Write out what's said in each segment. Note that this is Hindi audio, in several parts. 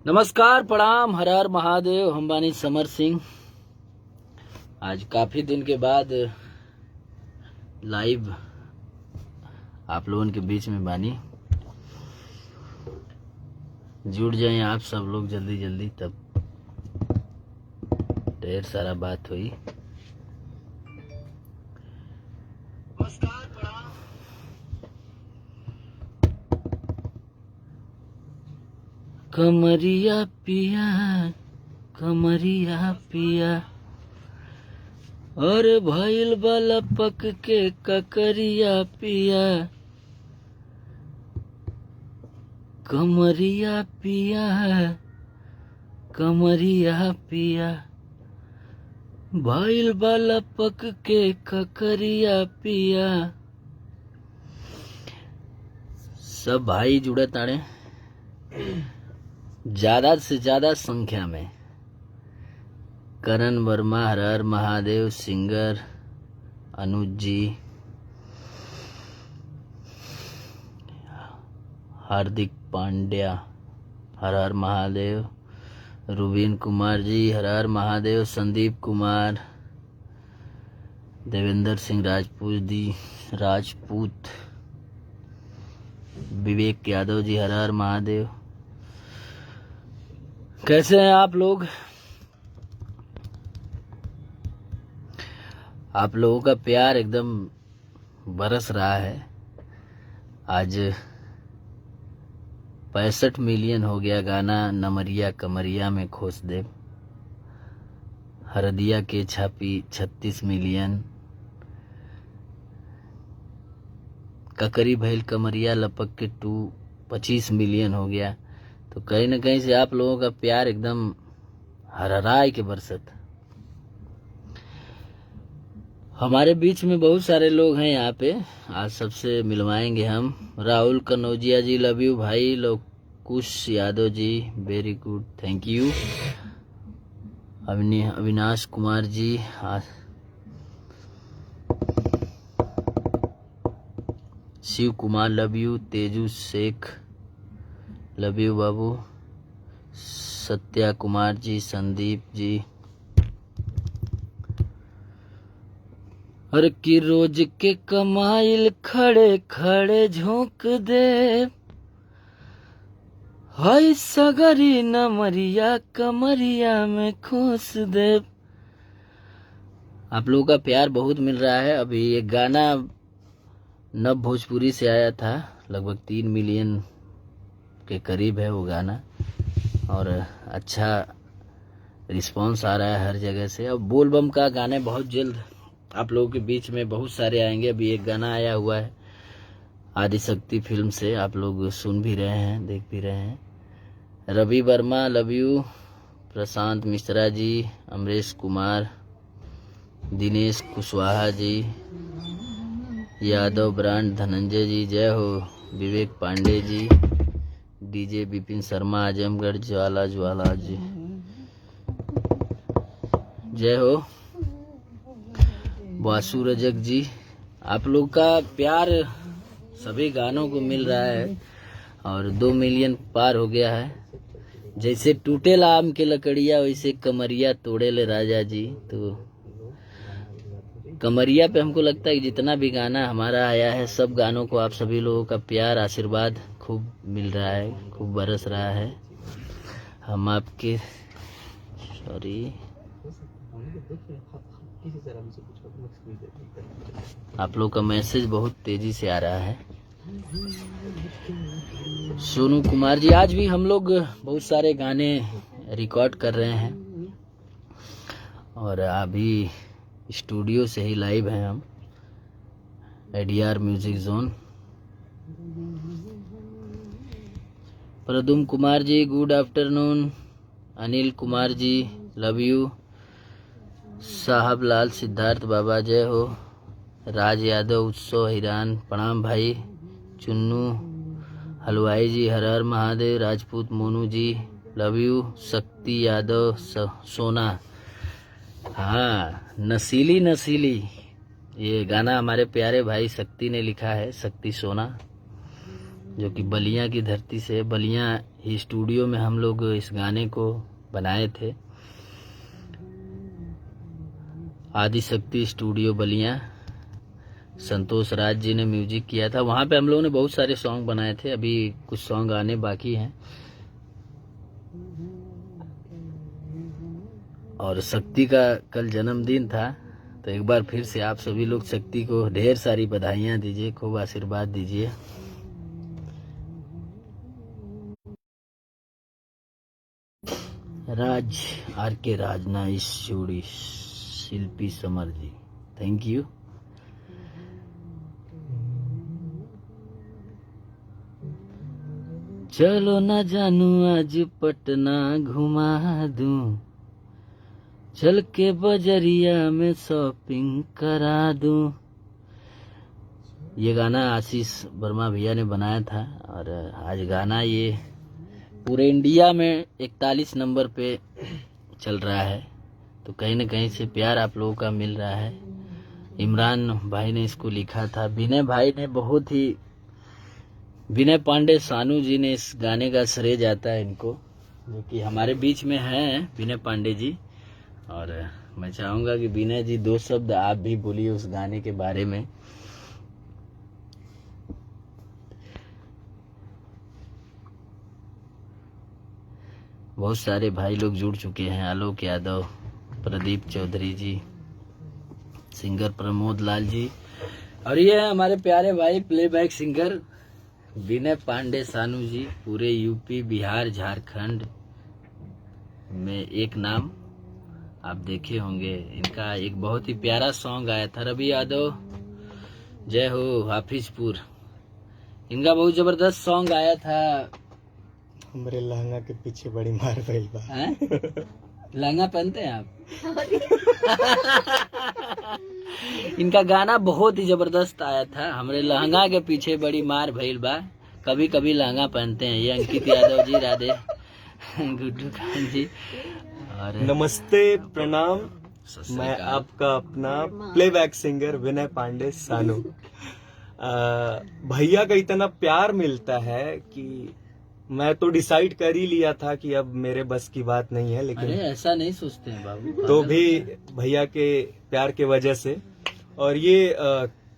नमस्कार, प्रणाम, हर हर महादेव। हम बानी समर सिंह। आज काफी दिन के बाद लाइव आप लोगों के बीच में बानी। जुड़ जाएं आप सब लोग जल्दी जल्दी, तब ढेर सारा बात हुई। कमरिया पिया, कमरिया पिया, और भइल वाला पक के ककरिया पिया। कमरिया पिया, कमरिया पिया, भइल वाला पक के ककरिया पिया। सब भाई जुड़े ताड़े ज्यादा से ज्यादा संख्या में। करण वर्मा, हर हर महादेव, सिंगर अनुज जी, हार्दिक पांड्या, हर हर महादेव, रुबीन कुमार जी, हर हर महादेव, संदीप कुमार, देवेंद्र सिंह राजपूत, विवेक यादव जी, हर हर महादेव। कैसे हैं आप लोग? आप लोगों का प्यार एकदम बरस रहा है। आज 65 मिलियन हो गया गाना नमरिया कमरिया में खोस दे। हरदिया के छापी 36 मिलियन। ककरी भैल कमरिया लपक के 25 मिलियन हो गया। तो कहीं न कहीं से आप लोगों का प्यार एकदम हरहराए के बरसत। हमारे बीच में बहुत सारे लोग हैं यहाँ पे, आज सबसे मिलवाएंगे हम। राहुल कनौजिया जी, लव यू भाई। Lokush Yadav ji, very good, thank you. Avinash Kumar ji, Shiv Kumar, love you. Teju Shaikh, love you बाबू। सत्या कुमार जी, संदीप जी। हर की रोज के कमाइल खड़े खड़े झोंक दे, हाय सगरी नमरिया कमरिया में खोस दे। आप लोगों का प्यार बहुत मिल रहा है। अभी ये गाना नव भोजपुरी से आया था, लगभग 3 मिलियन के करीब है वो गाना, और अच्छा रिस्पांस आ रहा है हर जगह से। अब बोलबम का गाने बहुत जल्द आप लोगों के बीच में बहुत सारे आएंगे। अभी एक गाना आया हुआ है आदिशक्ति फिल्म से, आप लोग सुन भी रहे हैं, देख भी रहे हैं। Ravi Verma, love you. Prashant Mishra ji, Amresh Kumar, Dinesh Kushwaha ji, Yadav brand, Dhananjay ji, जय हो। विवेक पांडे जी, डीजे विपिन शर्मा, आजमगढ़, ज्वाला जी, जय हो। वासु रजक जी, आप लोग का प्यार सभी गानों को मिल रहा है और 2 मिलियन पार हो गया है। जैसे टूटे आम के लकड़िया, वैसे कमरिया तोड़े ले राजा जी। तो कमरिया पे हमको लगता है कि जितना भी गाना हमारा आया है, सब गानों को आप सभी लोगों का प्यार आशीर्वाद खूब मिल रहा है, खूब बरस रहा है। हम आपके आप लोग का मैसेज बहुत तेजी से आ रहा है। सोनू कुमार जी, आज भी हम लोग बहुत सारे गाने रिकॉर्ड कर रहे हैं और अभी स्टूडियो से ही लाइव हैं हम, ADR music zone. Pradum Kumar ji, good afternoon. Anil Kumar ji, love you. Sahab Lal Siddharth बाबा, जय हो। राज यादव, उत्सव हिरान, प्रणाम भाई। चुन्नू हलवाई जी, हर हर महादेव। राजपूत मोनू जी, लव यू। शक्ति यादव, सोना, हाँ, नसीली ये गाना हमारे प्यारे भाई शक्ति ने लिखा है, शक्ति सोना। जो कि बलिया की धरती से, बलिया ही स्टूडियो में हम लोग इस गाने को बनाए थे। आदिशक्ति स्टूडियो बलिया, संतोष राज जी ने म्यूजिक किया था। वहाँ पे हम लोगों ने बहुत सारे सॉन्ग बनाए थे, अभी कुछ सॉन्ग आने बाकी हैं। और शक्ति का कल जन्मदिन था, तो एक बार फिर से आप सभी लोग शक्ति को ढेर सारी बधाइयाँ दीजिए, खूब आशीर्वाद दीजिए। राज RK राज, नाइस जोड़ी। शिल्पी समर जी, थैंक यू। चलो ना जानू आज पटना घुमा दूं, चल के बजरिया में शॉपिंग करा दूं। ये गाना आशीष वर्मा भैया ने बनाया था और आज गाना ये पूरे इंडिया में 41 नंबर पे चल रहा है, तो कहीं न कहीं से प्यार आप लोगों का मिल रहा है। इमरान भाई ने इसको लिखा था, विनय भाई ने बहुत ही, विनय पांडे सानू जी ने इस गाने का श्रेय जाता है इनको, जो कि हमारे बीच में हैं विनय पांडे जी। और मैं चाहूँगा कि विनय जी 2 शब्द आप भी बोलिए उस गाने के बारे में। बहुत सारे भाई लोग जुड़ चुके हैं, आलोक यादव, प्रदीप चौधरी जी, सिंगर प्रमोद लाल जी, और ये है हमारे प्यारे भाई प्लेबैक सिंगर विनय पांडे सानू जी। पूरे यूपी, बिहार, झारखंड में एक नाम आप देखे होंगे। इनका एक बहुत ही प्यारा सॉन्ग आया था, रवि यादव जय हो हाफिजपुर, इनका बहुत जबरदस्त सॉन्ग आया था। हमरे लहंगा के पीछे बड़ी मार भइल बा। लहंगा पहनते हैं आप? इनका गाना बहुत ही जबरदस्त आया था, हमरे लहंगा के पीछे बड़ी मार भइल बा, कभी कभी लहंगा पहनते हैं। ये अंकित यादव जी, राधे गुड्डू खान जी, और नमस्ते, प्रणाम। मैं आपका अपना प्लेबैक सिंगर विनय पांडे सानू। भैया का इतना प्यार मिलता है कि मैं तो डिसाइड कर ही लिया था कि अब मेरे बस की बात नहीं है, लेकिन ऐसा नहीं सोचते हैं बाबू, तो भी भैया के प्यार के वजह से। और ये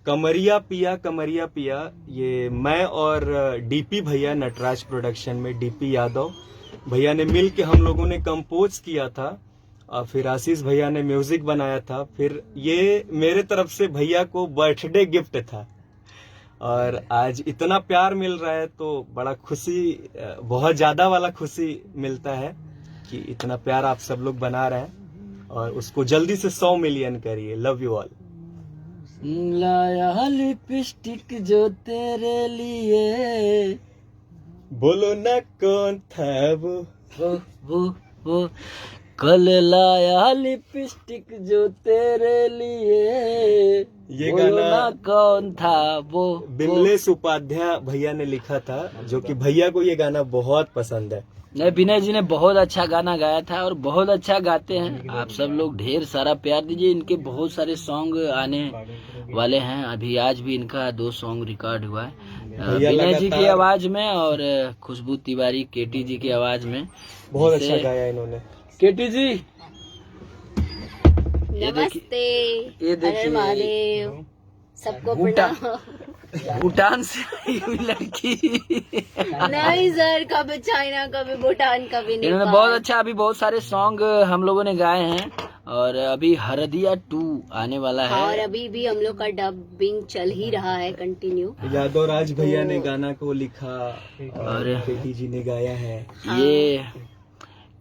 कमरिया पिया, ये मैं और डीपी भैया, नटराज प्रोडक्शन में डीपी यादव भैया ने मिल के हम लोगों ने कंपोज किया था, और फिर आशीष भैया ने म्यूजिक बनाया था। फिर ये मेरे तरफ से भैया को बर्थडे गिफ्ट था, और आज इतना प्यार मिल रहा है तो बड़ा खुशी, बहुत ज्यादा वाला खुशी मिलता है कि इतना प्यार आप सब लोग बना रहे हैं, और उसको जल्दी से 100 मिलियन करिए। Love you all. लाया लिपस्टिक जो तेरे लिए, बोलो ना कौन था वो कल लाया लिपस्टिक जो तेरे लिए, ये गाना कौन था वो बिमलेश उपाध्याय भैया ने लिखा था, जो कि भैया को ये गाना बहुत पसंद है। नहीं, विनय जी ने बहुत अच्छा गाना गाया था और बहुत अच्छा गाते हैं। आप सब लोग ढेर सारा प्यार दीजिए, इनके बहुत सारे सॉन्ग आने वाले हैं। अभी आज भी इनका 2 सॉन्ग रिकॉर्ड हुआ है, विनय जी की आवाज में और खुशबू तिवारी केटी जी की आवाज में। बहुत अच्छा गाया इन्होंने। केटी जी नमस्ते, ये देखिए महादेव, सबको प्रणाम। भूटान से आई हुई लड़की। नहीं सर, कभी चाइना, कभी भूटान, कभी नेपाल। इन्होंने बहुत अच्छा, अभी बहुत सारे सॉन्ग हम लोगों ने गाए हैं, और अभी हरदिया 2 आने वाला है। और अभी भी हम लोग का डबिंग चल ही रहा है कंटिन्यू। यादव राज भैया ने गाना को लिखा और केटी जी ने गाया है। ये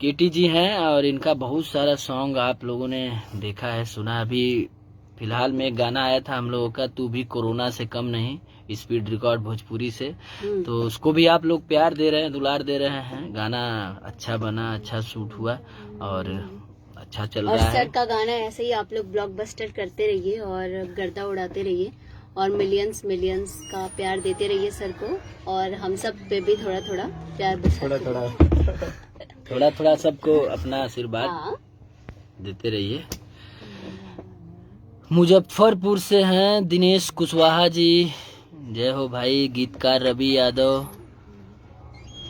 केटी जी हैं और इनका बहुत सारा सॉन्ग आप लोगों ने देखा है, सुना। अभी फिलहाल में एक गाना आया था हम लोगों का, तू भी कोरोना से कम नहीं, स्पीड रिकॉर्ड भोजपुरी से, तो उसको भी आप लोग प्यार दे रहे हैं, दुलार दे रहे हैं। गाना अच्छा बना, अच्छा शूट हुआ और अच्छा चल रहा है। और सर का गाना ऐसे ही आप लोग ब्लॉकबस्टर करते रहिए और गर्दा उड़ाते रहिए, और मिलियंस का प्यार देते रहिए सर को, और हम सब पे भी थोड़ा थोड़ा प्यार थोड़ा थोड़ा सबको अपना आशीर्वाद देते रहिए। मुजफ्फरपुर से हैं दिनेश कुशवाहा जी, जय हो भाई। गीतकार रवि यादव,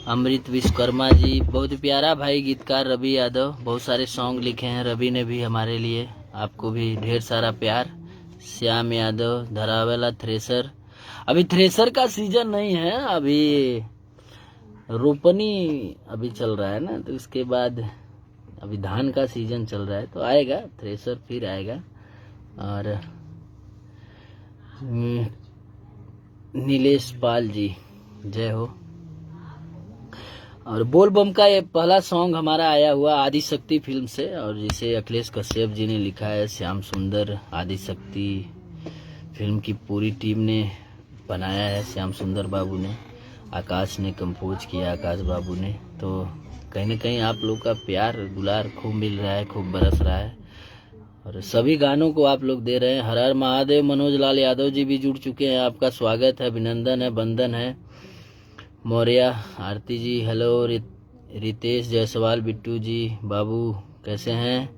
अमृत विश्वकर्मा जी, बहुत प्यारा भाई गीतकार रवि यादव, बहुत सारे सॉन्ग लिखे हैं रवि ने भी हमारे लिए। आपको भी ढेर सारा प्यार। श्याम यादव, धरावेला थ्रेसर, अभी थ्रेसर का सीजन नहीं है, अभी रोपनी अभी चल रहा है ना, तो इसके बाद अभी धान का सीजन चल रहा है, तो आएगा थ्रेसर, फिर आएगा। और नीलेश पाल जी, जय हो। और बोल बम का ये पहला सॉन्ग हमारा आया हुआ आदि शक्ति फिल्म से, और जिसे अखिलेश कश्यप जी ने लिखा है, श्याम सुंदर आदि शक्ति फिल्म की पूरी टीम ने बनाया है, श्याम सुंदर बाबू ने, आकाश ने कंपोज किया, आकाश बाबू ने। तो कहीं न कहीं आप लोग का प्यार दुलार खूब मिल रहा है, खूब बरस रहा है, और सभी गानों को आप लोग दे रहे हैं। हर हर महादेव। मनोज लाल यादव जी भी जुड़ चुके हैं, आपका स्वागत है, अभिनंदन है, बंदन है। मौर्य आरती जी, हेलो। रितेश जायसवाल, बिट्टू जी, बाबू कैसे हैं?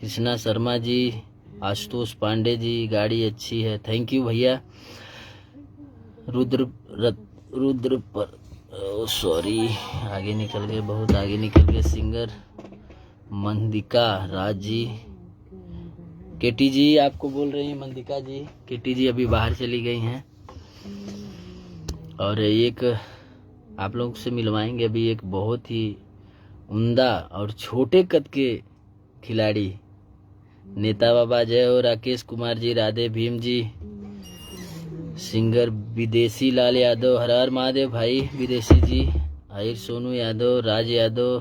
कृष्णा शर्मा जी, आशुतोष पांडे जी, गाड़ी अच्छी है, थैंक यू भैया। रुद्र पर सॉरी, आगे निकल गए, बहुत आगे निकल गए। सिंगर मंदिका राज जी, केटी जी आपको बोल रही हैं, मंदिका जी, केटी जी अभी बाहर चली गई हैं। और एक आप लोग से मिलवाएंगे अभी एक बहुत ही उम्दा और छोटे कद के खिलाड़ी, नेता बाबा, जय हो। राकेश कुमार जी, राधे भीम जी, सिंगर विदेशी लाल यादव, हर हर महादेव भाई विदेशी जी, आहिर सोनू यादव, राज यादव,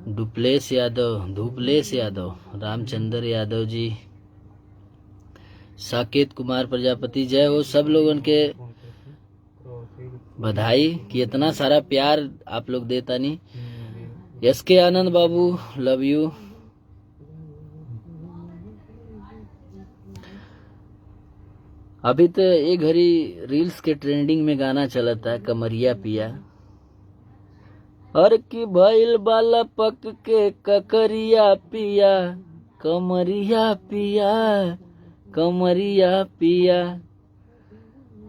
धुपलेश यादव, रामचंद्र यादव जी, साकेत कुमार प्रजापति, जय हो। सब लोगों के बधाई कि इतना सारा प्यार आप लोग देता नहीं। यस के आनंद बाबू, लव यू। अभी तो एक घड़ी रील्स के ट्रेंडिंग में गाना चलता है, कमरिया पिया, और की भइल बाला पक के ककरिया पिया, कमरिया पिया, कमरिया पिया,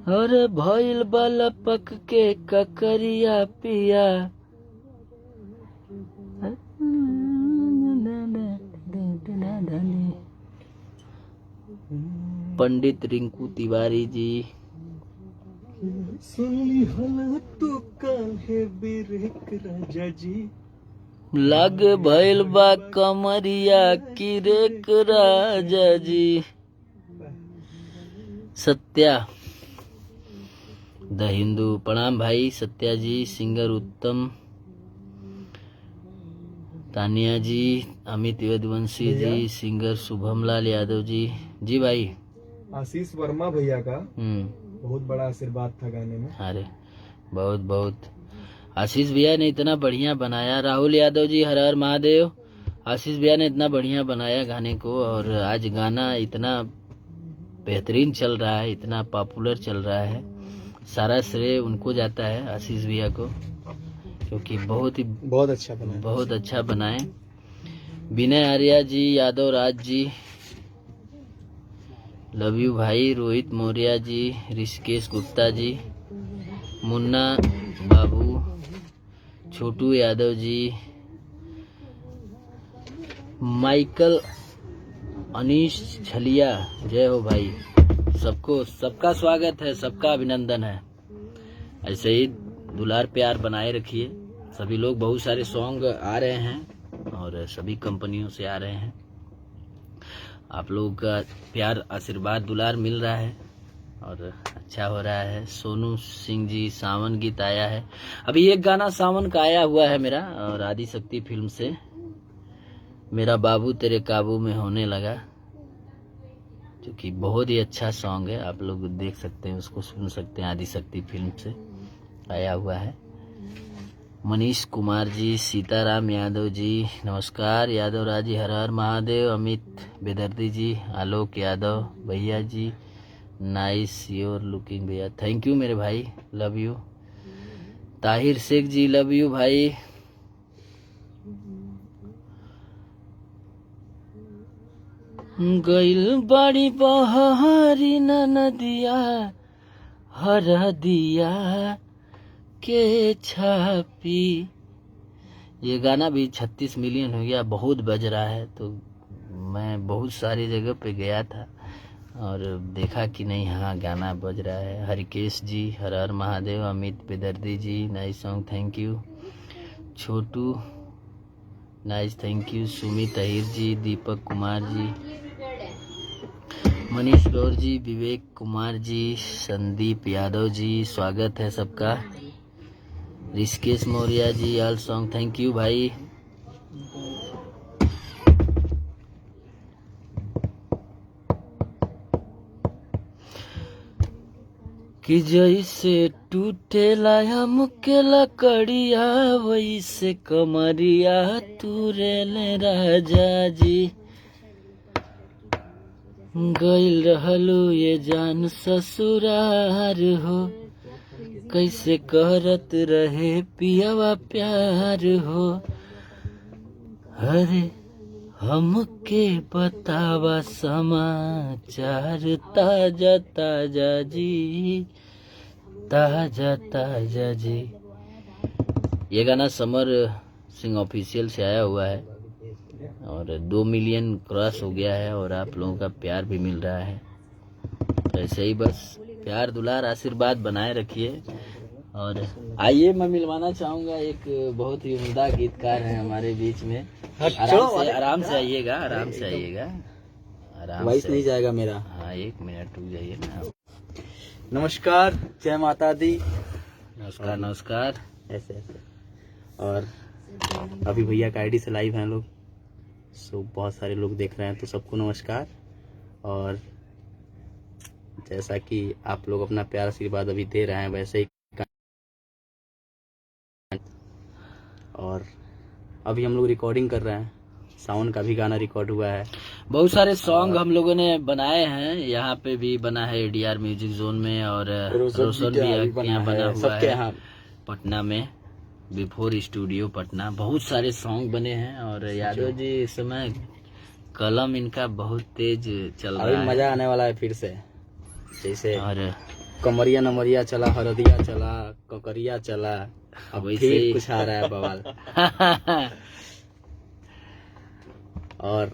और भइल बाला पक के ककरिया पिया। पंडित रिंकू तिवारी जी, सुनली हला तू काहे बिरेक राजा जी, लाग भइल बा कमरिया की रेक राजा जी। सत्या द हिंदू, प्रणाम भाई सत्या जी। सिंगर उत्तम, तानिया जी, अमित यदुवंशी जी, सिंगर शुभम लाल यादव जी, जी भाई। आशीष वर्मा भैया का बहुत बड़ा आशीर्वाद था गाने में। अरे बहुत बहुत, आशीष भैया ने इतना बढ़िया बनाया। राहुल यादव जी, हर हर महादेव। आशीष भैया ने इतना बढ़िया बनाया गाने को, और आज गाना इतना बेहतरीन चल रहा है, इतना पॉपुलर चल रहा है, सारा श्रेय उनको जाता है, आशीष भैया को, क्योंकि बहुत अच्छा बनाए। विनय आर्या जी, यादव राज जी, लव यू भाई। रोहित मौर्य जी, ऋषिकेश गुप्ता जी, मुन्ना बाबू, छोटू यादव जी, माइकल अनीश छलिया, जय हो भाई। सबका स्वागत है, सबका अभिनंदन है। ऐसे ही दुलार प्यार बनाए रखिए। सभी लोग, बहुत सारे सॉन्ग आ रहे हैं और सभी कंपनियों से आ रहे हैं। आप लोगों का प्यार, आशीर्वाद, दुलार मिल रहा है और अच्छा हो रहा है। सोनू सिंह जी, सावन गीत आया है। अभी एक गाना सावन का आया हुआ है मेरा, और आदि शक्ति फिल्म से, मेरा बाबू तेरे काबू में होने लगा, जो कि बहुत ही अच्छा सॉन्ग है। आप लोग देख सकते हैं, उसको सुन सकते हैं, आदि शक्ति फिल्म से आया हुआ है। मनीष कुमार जी, सीताराम यादव जी, नमस्कार। यादव राज जी, हर हर महादेव। अमित बेदर्दी जी, आलोक यादव भैया जी, नाइस योर लुकिंग भैया, थैंक यू मेरे भाई, love you. Tahir Shaikh ji, love you भाई। गइल बाड़ी बहारी न नदिया, हरदिया के छापी। ये गाना भी 36 मिलियन हो गया, बहुत बज रहा है। तो मैं बहुत सारी जगह पे गया था और देखा कि नहीं, हाँ गाना बज रहा है। हरिकेश जी, हर हर Mahadev. Amit Bedardi ji, nice song, thank you. Chhotu, nice, thank you. Sumit Ahir ji, Deepak Kumar ji, Manish Gaur ji, Vivek Kumar ji, Sandeep Yadav ji, स्वागत है सबका। Rishikesh Maurya ji, all song, thank you भाई। कि जैसे टूटेला आम के लकड़िया, वैसे कमरिया तुरेले राजा जी। गइल रहलू ये जान ससुरार हो, कैसे करत रहे पियावा प्यार हो। अरे हमके बतावा समाचार, ताजा ताजा जी, ताजा ताजा जी। ये गाना समर सिंह ऑफिशियल से आया हुआ है और 2 मिलियन क्रॉस हो गया है और आप लोगों का प्यार भी मिल रहा है। तो ऐसे ही बस प्यार दुलार आशीर्वाद बनाए रखिए। और आइए, मैं मिलवाना चाहूंगा, एक बहुत ही उम्दा गीतकार है हमारे बीच में। आराम से आइएगा, आराम से आइएगा, आराम वॉइस से नहीं जाएगा मेरा। हाँ, 1 मिनट रुक जाइए ना। नमस्कार, जय माता दी। नमस्कार नमस्कार। ऐसे ऐसे। और अभी भैया का आईडी से लाइव हैं लोग, सो बहुत सारे लोग देख रहे हैं, तो सबको नमस्कार। और जैसा कि आप लोग अपना प्यार आशीर्वाद अभी दे रहे हैं, वैसे ही और अभी हम लोग रिकॉर्डिंग कर रहे हैं। सावन का भी गाना रिकॉर्ड हुआ है। बहुत सारे सॉन्ग हम लोगों ने बनाए हैं, यहाँ पे भी बना है एडीआर म्यूजिक जोन में, और रोशन भी यहाँ बना हुआ सबके है यहाँ पटना में, बिफोर स्टूडियो पटना। बहुत सारे सॉन्ग बने हैं। और यादव जी इस समय कलम इनका बहुत तेज चल रहा अभी है। मजा आने वाला है फिर से। जैसे और कमरिया नमरिया चला, हरदिया चला, ककरिया चला, अब वैसे फिर ही कुछ आ रहा है बवाल। और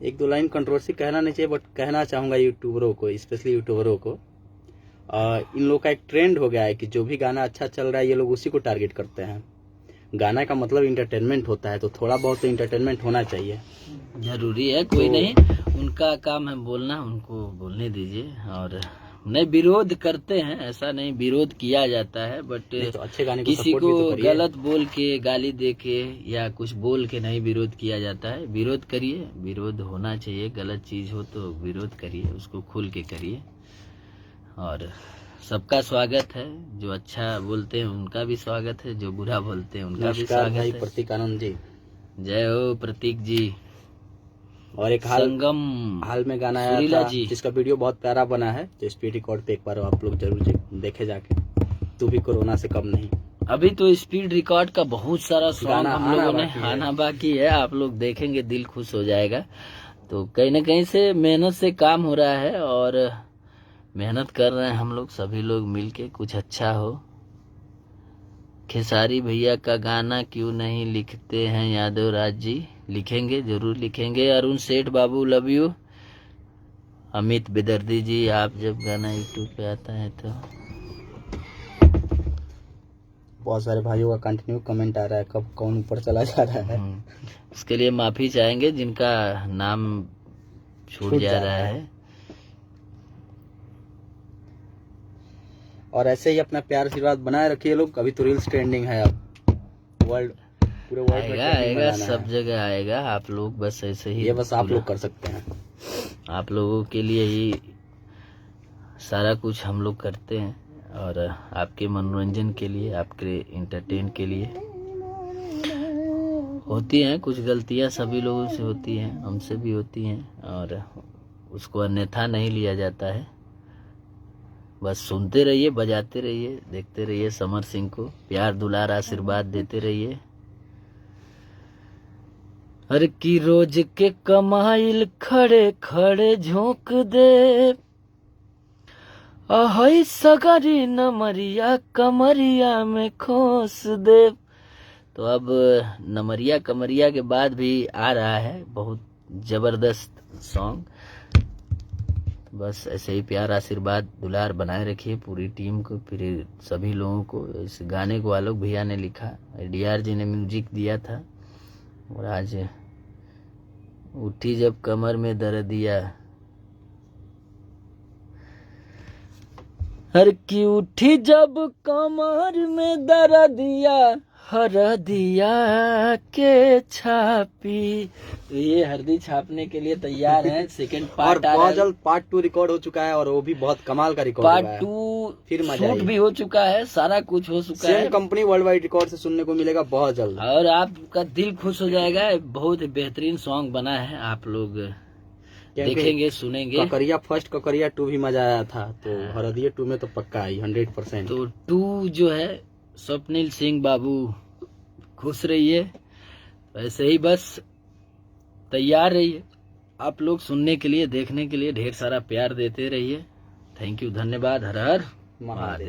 एक दो लाइन कंट्रोवर्सी कहना नहीं चाहिए, बट कहना चाहूंगा यूट्यूबरों को, स्पेशली यूट्यूबरों को। इन लोग का एक ट्रेंड हो गया है कि जो भी गाना अच्छा चल रहा है ये लोग उसी को टारगेट करते हैं। गाना का मतलब इंटरटेनमेंट होता है, तो थोड़ा बहुत तो इंटरटेनमेंट होना चाहिए। जरूरी है, कोई नहीं, उनका काम है बोलना, उनको बोलने दीजिए। और नहीं, विरोध करते हैं, ऐसा नहीं, विरोध किया जाता है, बट तो अच्छे गाने को किसी सपोर्ट भी को तो करिए। गलत बोल के, गाली दे के या कुछ बोल के नहीं विरोध किया जाता है। विरोध करिए, विरोध होना चाहिए। गलत चीज हो तो विरोध करिए, उसको खुल के करिए। और सबका स्वागत है, जो अच्छा बोलते हैं उनका भी स्वागत है, जो बुरा बोलते हैं उनका भी नमस्कार भाई स्वागत है। प्रतीक आनंद जी। जय हो प्रतीक जी। और एक संगम हाल में गाना आया सुरीला था जी, जिसका वीडियो बहुत प्यारा बना है, तो स्पीड रिकॉर्ड पे एक बार आप लोग जरूर देखे जाके। तू भी कोरोना से कम नहीं। अभी तो स्पीड रिकॉर्ड का बहुत सारा सॉन्ग गाना हम लोगों ने बाकी है। आना बाकी है, आप लोग देखेंगे दिल खुश हो जाएगा। तो कहीं ना कहीं से मेहनत से काम हो रहा है और मेहनत कर रहे हैं हम लोग, सभी लोग मिलके कुछ अच्छा हो। खेसारी भैया का गाना क्यों नहीं लिखते हैं यादव राज जी? लिखेंगे, जरूर लिखेंगे। अरुण सेठ बाबू, लव यू। अमित बेदर्दी जी, आप जब गाना यूट्यूब पे आता है तो बहुत सारे भाइयों का कंटिन्यू कमेंट आ रहा है, कब कौन ऊपर चला जा रहा है। उसके लिए माफी चाहेंगे जिनका नाम छूट जा रहा है। और ऐसे ही अपना प्यार आशीर्वाद बनाए रखिए लोग। अभी तो रील्स ट्रेंडिंग है, अब वर्ल्ड, पूरे वर्ल्ड में आएगा trending में आएगा, गाना सब है। जगह आएगा। आप लोग बस ऐसे ही, ये बस आप लोग कर सकते हैं। आप लोगों के लिए ही सारा कुछ हम लोग करते हैं, और आपके मनोरंजन के लिए, आपके इंटरटेन के लिए। होती हैं कुछ गलतियां, सभी लोगों से होती हैं, हमसे भी होती हैं, और उसको अन्यथा नहीं लिया जाता है। बस सुनते रहिए, बजाते रहिए, देखते रहिए समर सिंह को, प्यार दुलार आशीर्वाद देते रहिए। हर की रोज के कमाइल खड़े खड़े झोंक दे, अहै सगरी नमरिया कमरिया में खोस दे। तो अब नमरिया कमरिया के बाद भी आ रहा है बहुत जबरदस्त सॉन्ग। बस ऐसे ही प्यार आशीर्वाद दुलार बनाए रखिए पूरी टीम को, फिर सभी लोगों को। इस गाने को आलोक भैया ने लिखा, डीआर जी ने म्यूजिक दिया था। और आज उठी जब कमर में दर्दिया, हर की उठी जब कमर में दर्दिया, हरदिया के छापी। तो ये हरदी छापने के लिए तैयार है। सेकंड और पार्ट बहुत जल्द पार्ट 2 रिकॉर्ड हो चुका है, और वो भी बहुत कमाल का रिकॉर्ड हुआ पार्ट है। 2 फिर मजा शूट आएगी। भी हो चुका है, सारा कुछ हो चुका है। Same company world wide record से सुनने को मिलेगा बहुत जल्द। और आपका दिल खुश हो जाएगा। बहुत बेहतरीन सॉन्ग बना है, आप लोग देखेंगे सुनेंगे। ककरिया फर्स्ट, ककरिया 2 भी मजा आया था, तो हरदिया 2 में तो पक्का आई 100%। तो 2 जो है स्वप्निल सिंह बाबू खुश रहिए, ऐसे ही बस तैयार रहिए आप लोग सुनने के लिए, देखने के लिए। ढेर सारा प्यार देते रहिए। थैंक यू, धन्यवाद। हर हर महादेव।